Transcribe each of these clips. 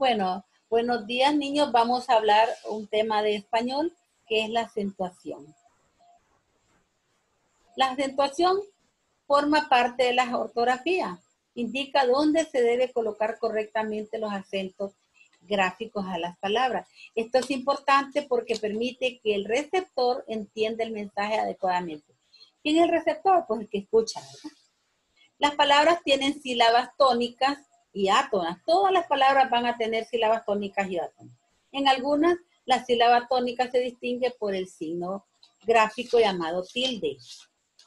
Bueno, buenos días niños. Vamos a hablar un tema de español que es la acentuación. La acentuación forma parte de la ortografía. Indica dónde se debe colocar correctamente los acentos gráficos a las palabras. Esto es importante porque permite que el receptor entienda el mensaje adecuadamente. ¿Quién es el receptor? Pues el que escucha, ¿verdad? Las palabras tienen sílabas tónicas y átonas. Todas las palabras van a tener sílabas tónicas y átonas. En algunas, la sílaba tónica se distingue por el signo gráfico llamado tilde.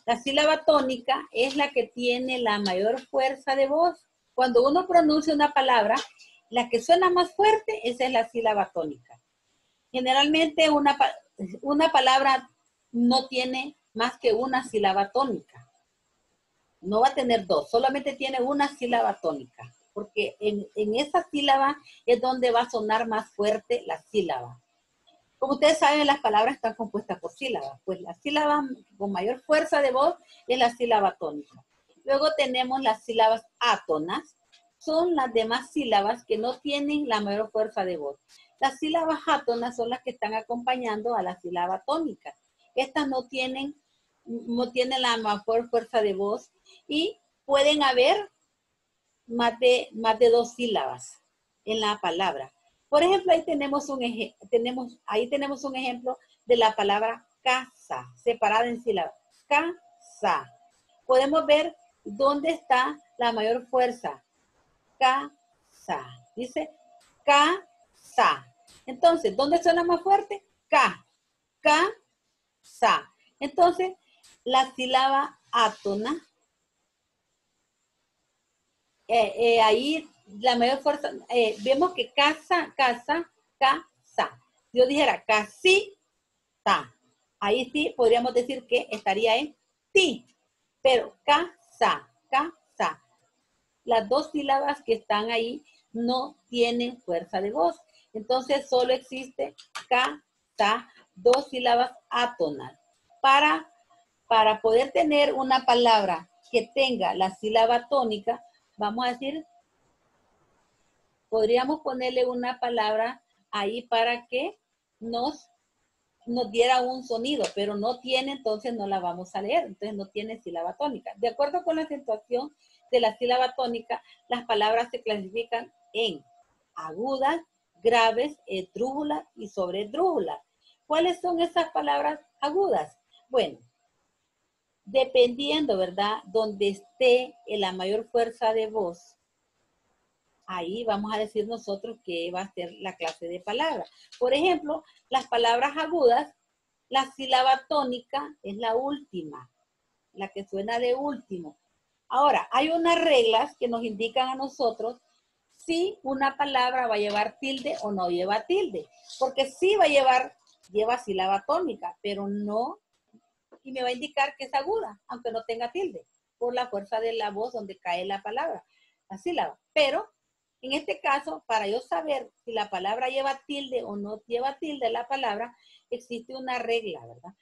La sílaba tónica es la que tiene la mayor fuerza de voz. Cuando uno pronuncia una palabra, la que suena más fuerte, esa es la sílaba tónica. Generalmente una palabra no tiene más que una sílaba tónica. No va a tener dos, solamente tiene una sílaba tónica, porque en esa sílaba es donde va a sonar más fuerte la sílaba. Como ustedes saben, las palabras están compuestas por sílabas, pues la sílaba con mayor fuerza de voz es la sílaba tónica. Luego tenemos las sílabas átonas, son las demás sílabas que no tienen la mayor fuerza de voz. Las sílabas átonas son las que están acompañando a la sílaba tónica. Estas no tienen la mayor fuerza de voz y pueden haber más de dos sílabas en la palabra. Por ejemplo, ahí tenemos un ejemplo de la palabra casa, separada en sílabas. Casa. Podemos ver dónde está la mayor fuerza. Casa. Dice casa. Entonces, ¿dónde suena más fuerte? Ka. Casa. Entonces, la sílaba átona, ahí la mayor fuerza, vemos que casa. Si yo dijera casita, ahí sí podríamos decir que estaría en ti, pero casa. Las dos sílabas que están ahí no tienen fuerza de voz. Entonces solo existe casa, dos sílabas átonas. Para poder tener una palabra que tenga la sílaba tónica, vamos a decir, podríamos ponerle una palabra ahí para que nos diera un sonido, pero no tiene, entonces no la vamos a leer, entonces no tiene sílaba tónica. De acuerdo con la acentuación de la sílaba tónica, las palabras se clasifican en agudas, graves, esdrújulas y sobreesdrújulas. ¿Cuáles son esas palabras agudas? Bueno, dependiendo, ¿verdad?, donde esté en la mayor fuerza de voz, ahí vamos a decir nosotros que va a ser la clase de palabras. Por ejemplo, las palabras agudas, la sílaba tónica es la última, la que suena de último. Ahora, hay unas reglas que nos indican a nosotros si una palabra va a llevar tilde o no lleva tilde. Porque sí lleva sílaba tónica, pero no, y me va a indicar que es aguda, aunque no tenga tilde, por la fuerza de la voz donde cae la palabra, la sílaba. Pero en este caso, para yo saber si la palabra lleva tilde o no lleva tilde la palabra, existe una regla, ¿verdad?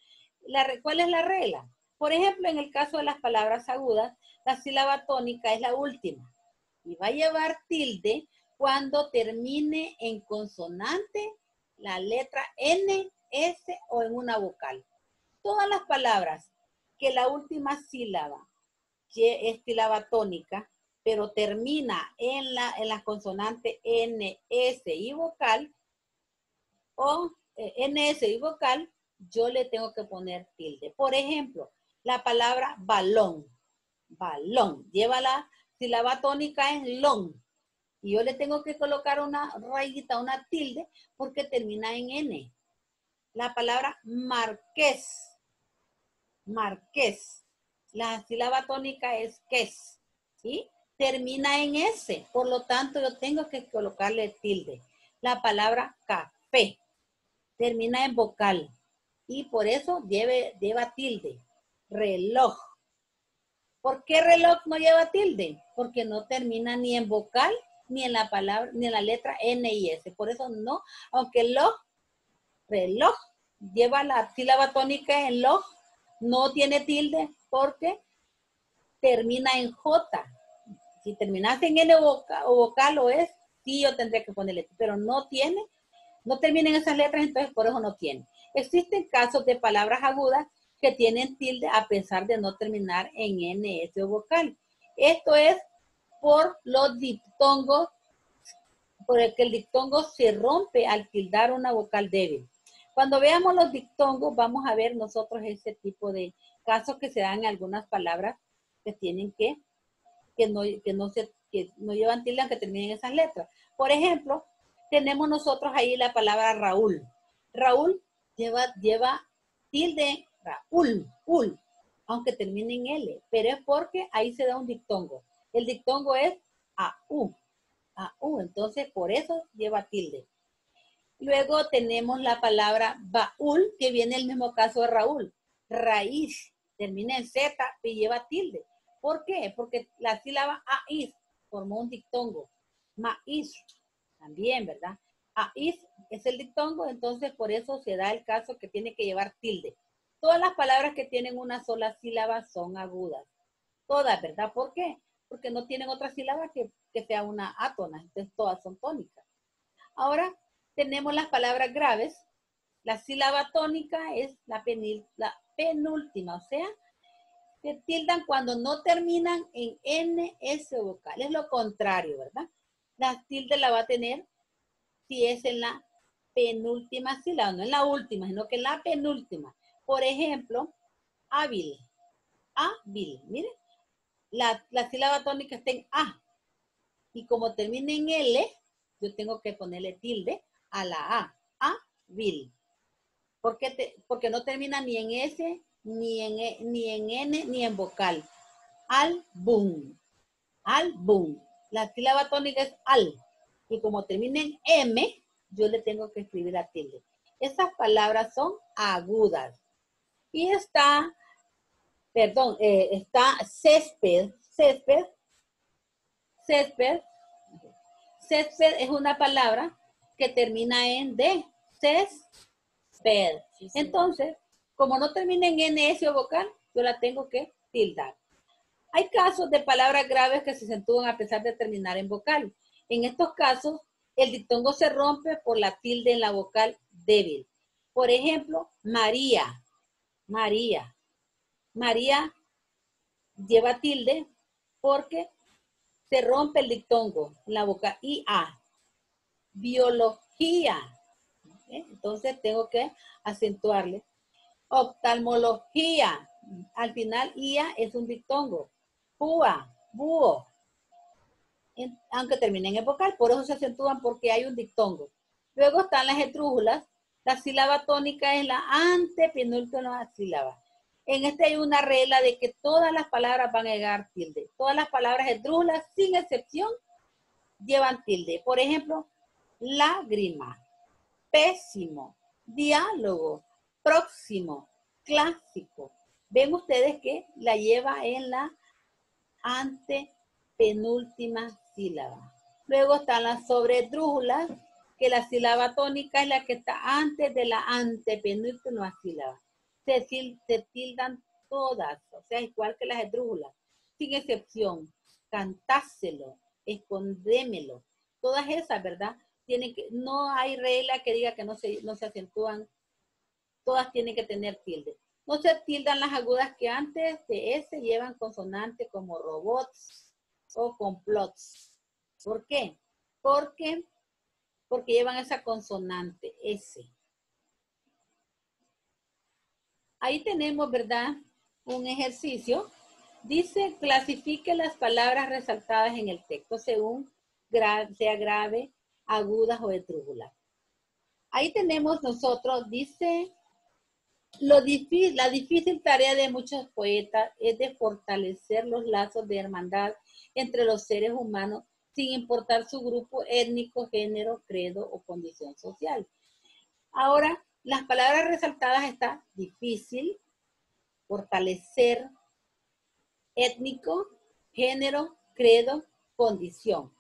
¿Cuál es la regla? Por ejemplo, en el caso de las palabras agudas, la sílaba tónica es la última y va a llevar tilde cuando termine en consonante la letra N, S o en una vocal. Todas las palabras que la última sílaba es sílaba tónica, pero termina en la consonante N, S y vocal, o NS y vocal, yo le tengo que poner tilde. Por ejemplo, la palabra balón. Balón. Lleva la sílaba tónica en long. Y yo le tengo que colocar una rayita, una tilde, porque termina en N. La palabra marqués. Marqués. La sílaba tónica es ques. ¿Sí? Termina en S. Por lo tanto, yo tengo que colocarle tilde. La palabra café. Termina en vocal. Y por eso lleva tilde. Reloj. ¿Por qué reloj no lleva tilde? Porque no termina ni en vocal, ni en la palabra, ni en la letra N y S. Por eso no, aunque reloj, lleva la sílaba tónica en loj, no tiene tilde porque termina en J. Si terminas en N o vocal o es, sí yo tendría que ponerle, pero no tiene, no termina en esas letras, entonces por eso no tiene. Existen casos de palabras agudas que tienen tilde a pesar de no terminar en N, S o vocal. Esto es por los diptongos, por el que el diptongo se rompe al tildar una vocal débil. Cuando veamos los diptongos, vamos a ver nosotros ese tipo de casos que se dan en algunas palabras que tienen que no llevan tilde aunque terminen esas letras. Por ejemplo, tenemos nosotros ahí la palabra Raúl. Raúl lleva tilde Raúl, aunque termine en L, pero es porque ahí se da un diptongo. El diptongo es AU, entonces por eso lleva tilde. Luego tenemos la palabra baúl, que viene el mismo caso de Raúl. Raíz, termina en Z y lleva tilde. ¿Por qué? Porque la sílaba AIS formó un diptongo. Maíz, también, ¿verdad? AIS es el diptongo, entonces por eso se da el caso que tiene que llevar tilde. Todas las palabras que tienen una sola sílaba son agudas. Todas, ¿verdad? ¿Por qué? Porque no tienen otra sílaba que sea una átona, entonces todas son tónicas. Ahora tenemos las palabras graves. La sílaba tónica es la penúltima, o sea, se tildan cuando no terminan en N, S vocal. Es lo contrario, ¿verdad? La tilde la va a tener si es en la penúltima sílaba, no en la última, sino que en la penúltima. Por ejemplo, hábil. Hábil, miren. La sílaba tónica está en A. Y como termina en L, yo tengo que ponerle tilde a la A. Hábil. Porque no termina ni en S, ni en N, ni en vocal. Álbum. Álbum. La sílaba tónica es al. Y como termina en M, yo le tengo que escribir la tilde. Esas palabras son agudas. Y está césped. Césped es una palabra que termina en D. Césped. Entonces, como no termina en N, S o vocal, yo la tengo que tildar. Hay casos de palabras graves que se acentúan a pesar de terminar en vocal. En estos casos, el diptongo se rompe por la tilde en la vocal débil. Por ejemplo, María. María lleva tilde porque se rompe el diptongo en la vocal IA. Biología. Entonces tengo que acentuarle. Oftalmología. Al final, IA es un diptongo. Púa, búho. Aunque terminen en vocal, por eso se acentúan porque hay un diptongo. Luego están las esdrújulas. La sílaba tónica es la antepenúltima sílaba. En este hay una regla de que todas las palabras van a llevar tilde. Todas las palabras esdrújulas, sin excepción, llevan tilde. Por ejemplo, lágrima, pésimo, diálogo, próximo, clásico. Ven ustedes que la lleva en la antepenúltima sílaba. Luego están las sobredrújulas, que la sílaba tónica es la que está antes de la antepenúltima sílaba. Se tildan todas, o sea, igual que las esdrújulas, sin excepción. Cantáselo, escondémelo. Todas esas, ¿verdad? No hay regla que diga que no se acentúan. Todas tienen que tener tilde. No se tildan las agudas que antes de S llevan consonante como robots o complots. ¿Por qué? Porque llevan esa consonante S. Ahí tenemos, ¿verdad? Un ejercicio. Dice, clasifique las palabras resaltadas en el texto según sea grave, agudas o esdrújulas. Ahí tenemos nosotros, dice, la difícil tarea de muchos poetas es de fortalecer los lazos de hermandad entre los seres humanos sin importar su grupo étnico, género, credo o condición social. Ahora, las palabras resaltadas están difícil, fortalecer, étnico, género, credo, condición.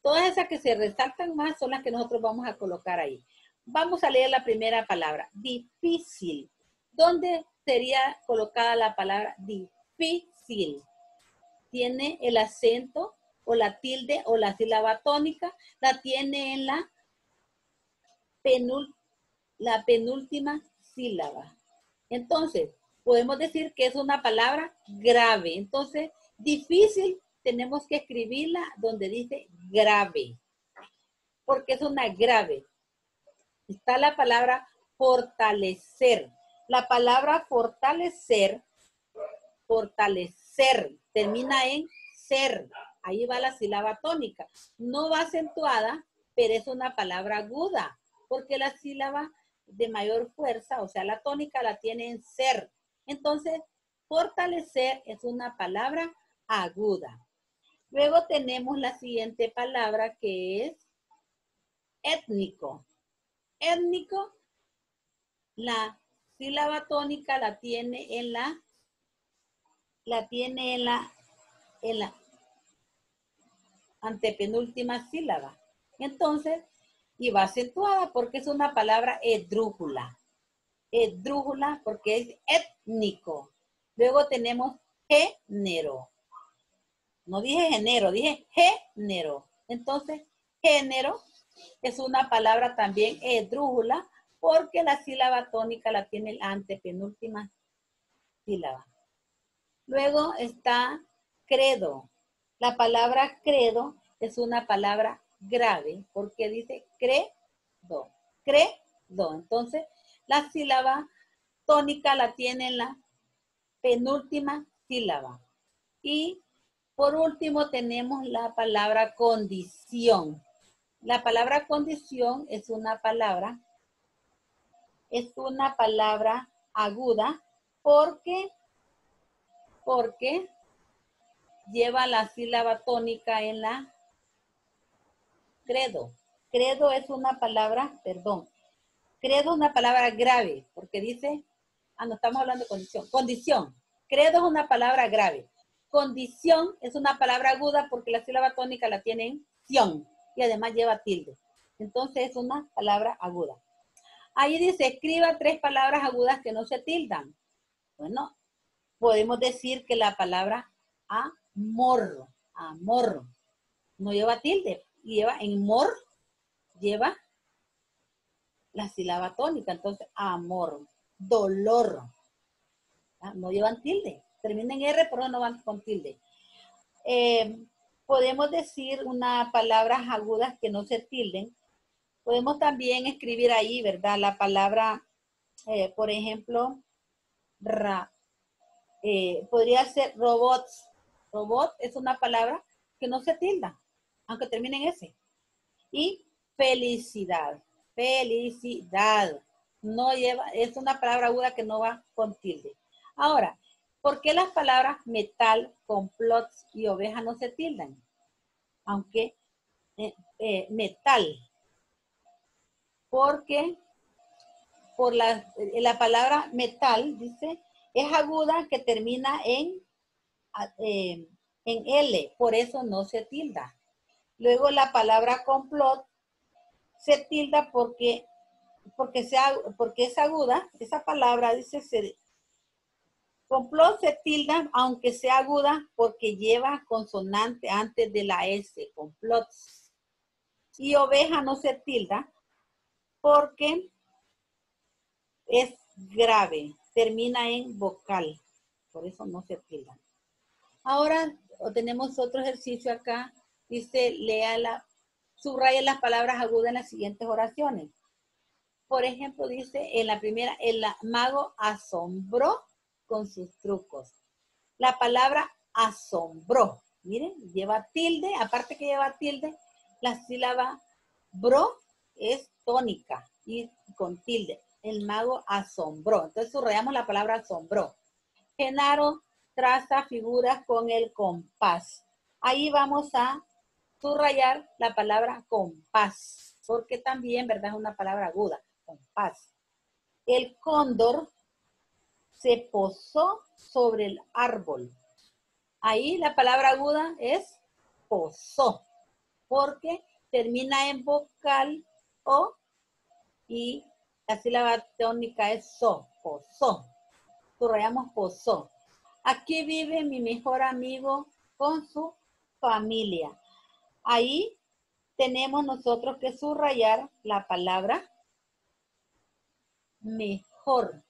Todas esas que se resaltan más son las que nosotros vamos a colocar ahí. Vamos a leer la primera palabra, difícil. ¿Dónde sería colocada la palabra difícil? Tiene el acento o la tilde o la sílaba tónica la tiene en la penúltima sílaba. Entonces, podemos decir que es una palabra grave. Entonces, difícil, tenemos que escribirla donde dice grave, porque es una grave. Está la palabra fortalecer. La palabra fortalecer, termina en ser. Ahí va la sílaba tónica. No va acentuada, pero es una palabra aguda, porque la sílaba de mayor fuerza, o sea, la tónica la tiene en ser. Entonces, fortalecer es una palabra aguda. Luego tenemos la siguiente palabra que es étnico. Étnico, la sílaba tónica la tiene en la antepenúltima sílaba. Entonces, y va acentuada porque es una palabra esdrújula. Esdrújula porque es étnico. Luego tenemos género. No dije género, dije género. Entonces, género es una palabra también esdrújula porque la sílaba tónica la tiene la antepenúltima sílaba. Luego está credo. La palabra credo es una palabra grave porque dice credo. Credo. Entonces, la sílaba tónica la tiene en la penúltima sílaba. Y por último tenemos la palabra condición. La palabra condición es una palabra aguda porque lleva la sílaba tónica en la credo. Credo es una palabra, credo es una palabra grave porque dice, no estamos hablando de condición. Condición. Credo es una palabra grave. Condición es una palabra aguda porque la sílaba tónica la tiene en ción y además lleva tilde. Entonces es una palabra aguda. Ahí dice, escriba 3 palabras agudas que no se tildan. Bueno, podemos decir que la palabra amor, no lleva tilde, lleva en mor, lleva la sílaba tónica. Entonces, amor, dolor, no llevan tilde. Termina en R, pero no van con tilde. Podemos decir unas palabras agudas que no se tilden. Podemos también escribir ahí, ¿verdad? La palabra, por ejemplo, podría ser robots. Robot es una palabra que no se tilda, aunque termine en S. Y felicidad. Felicidad. No lleva, es una palabra aguda que no va con tilde. Ahora, ¿por qué las palabras metal, complot y oveja no se tildan? Aunque metal. Porque por la palabra metal, dice, es aguda que termina en L, por eso no se tilda. Luego la palabra complot se tilda porque es aguda, esa palabra dice complot se tilda aunque sea aguda porque lleva consonante antes de la S, complot. Y oveja no se tilda porque es grave, termina en vocal, por eso no se tilda. Ahora tenemos otro ejercicio acá, dice subraya las palabras agudas en las siguientes oraciones. Por ejemplo, dice en la primera, el mago asombró con sus trucos. La palabra asombró, miren, lleva tilde, aparte que lleva tilde, la sílaba bro es tónica y con tilde. El mago asombró. Entonces subrayamos la palabra asombró. Genaro traza figuras con el compás. Ahí vamos a subrayar la palabra compás, porque también, ¿verdad? Es una palabra aguda, compás. El cóndor se posó sobre el árbol. Ahí la palabra aguda es posó, porque termina en vocal o y la sílaba tónica es so, posó. Subrayamos posó. Aquí vive mi mejor amigo con su familia. Ahí tenemos nosotros que subrayar la palabra mejor.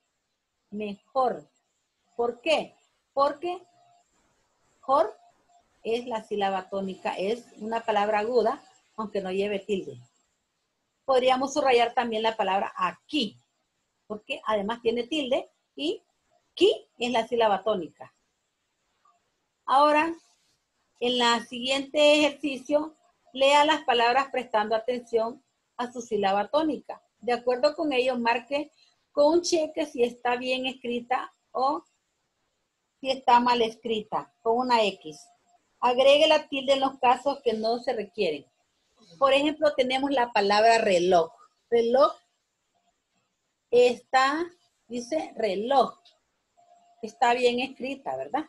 Mejor. ¿Por qué? Porque mejor es la sílaba tónica, es una palabra aguda, aunque no lleve tilde. Podríamos subrayar también la palabra aquí, porque además tiene tilde y ki es la sílaba tónica. Ahora, en el siguiente ejercicio, lea las palabras prestando atención a su sílaba tónica. De acuerdo con ello, marque con un cheque si está bien escrita o si está mal escrita, con una X. Agregue la tilde en los casos que no se requieren. Por ejemplo, tenemos la palabra reloj. Reloj dice reloj. Está bien escrita, ¿verdad?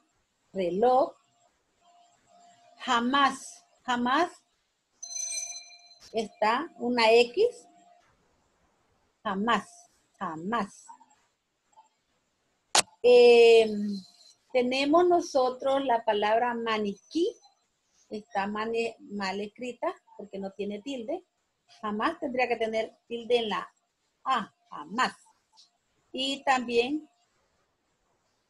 Reloj. Jamás, jamás está una X. Jamás, jamás. Tenemos nosotros la palabra maniquí. Está mal escrita porque no tiene tilde. Jamás tendría que tener tilde en la A. Jamás. Y también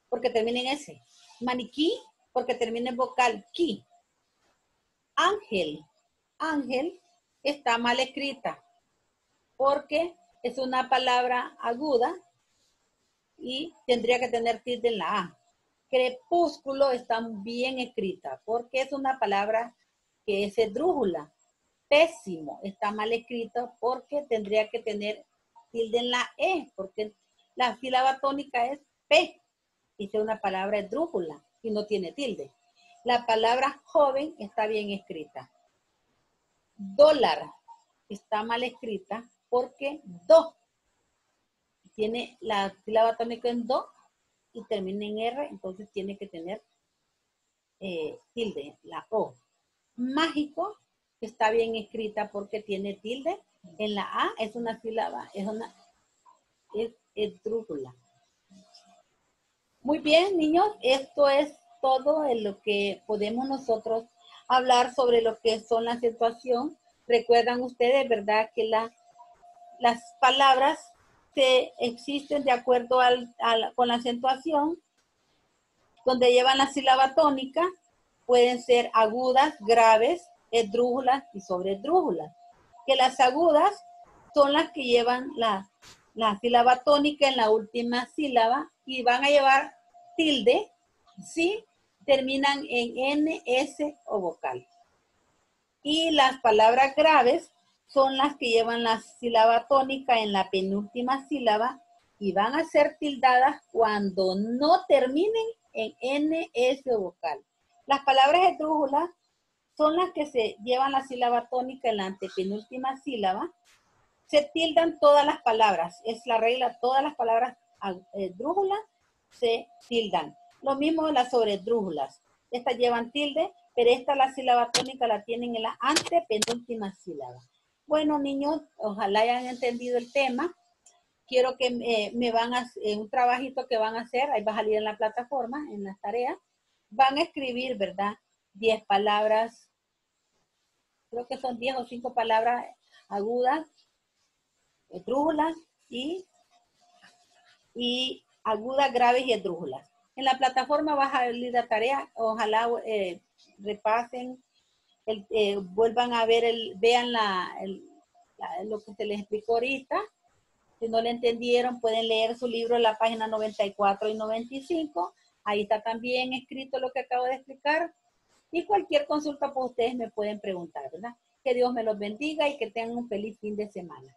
porque termina en S. Maniquí porque termina en vocal ki. Ángel. Ángel está mal escrita porque es una palabra aguda y tendría que tener tilde en la A. Crepúsculo está bien escrita porque es una palabra que es esdrújula. Pésimo está mal escrito porque tendría que tener tilde en la E, porque la sílaba tónica es P. Y es una palabra esdrújula y no tiene tilde. La palabra joven está bien escrita. Dólar está mal escrita porque do tiene la sílaba tónica en do y termina en R, entonces tiene que tener tilde, la O. Mágico está bien escrita porque tiene tilde en la A, es una sílaba, es esdrújula. Muy bien, niños, esto es todo en lo que podemos nosotros hablar sobre lo que son la acentuación. Recuerdan ustedes, ¿verdad? Que las palabras existen de acuerdo con la acentuación, donde llevan la sílaba tónica, pueden ser agudas, graves, esdrújulas y sobreesdrújulas. Que las agudas son las que llevan la sílaba tónica en la última sílaba y van a llevar tilde si terminan en N, S o vocal. Y las palabras graves son las que llevan la sílaba tónica en la penúltima sílaba y van a ser tildadas cuando no terminen en N, S o vocal. Las palabras esdrújulas son las que se llevan la sílaba tónica en la antepenúltima sílaba. Se tildan todas las palabras. Es la regla, todas las palabras esdrújulas se tildan. Lo mismo de las sobreesdrújulas. Estas llevan tilde, pero esta la sílaba tónica la tienen en la antepenúltima sílaba. Bueno, niños, ojalá hayan entendido el tema. Quiero que me van a un trabajito que van a hacer, ahí va a salir en la plataforma, en las tareas. Van a escribir, ¿verdad? 10 palabras, creo que son 10 o 5 palabras agudas, esdrújulas y agudas, graves y esdrújulas. En la plataforma va a salir la tarea, ojalá repasen, vuelvan a ver, vean lo que se les explicó ahorita. Si no le entendieron, pueden leer su libro en la página 94 y 95. Ahí está también escrito lo que acabo de explicar. Y cualquier consulta, pues ustedes me pueden preguntar, ¿verdad? Que Dios me los bendiga y que tengan un feliz fin de semana.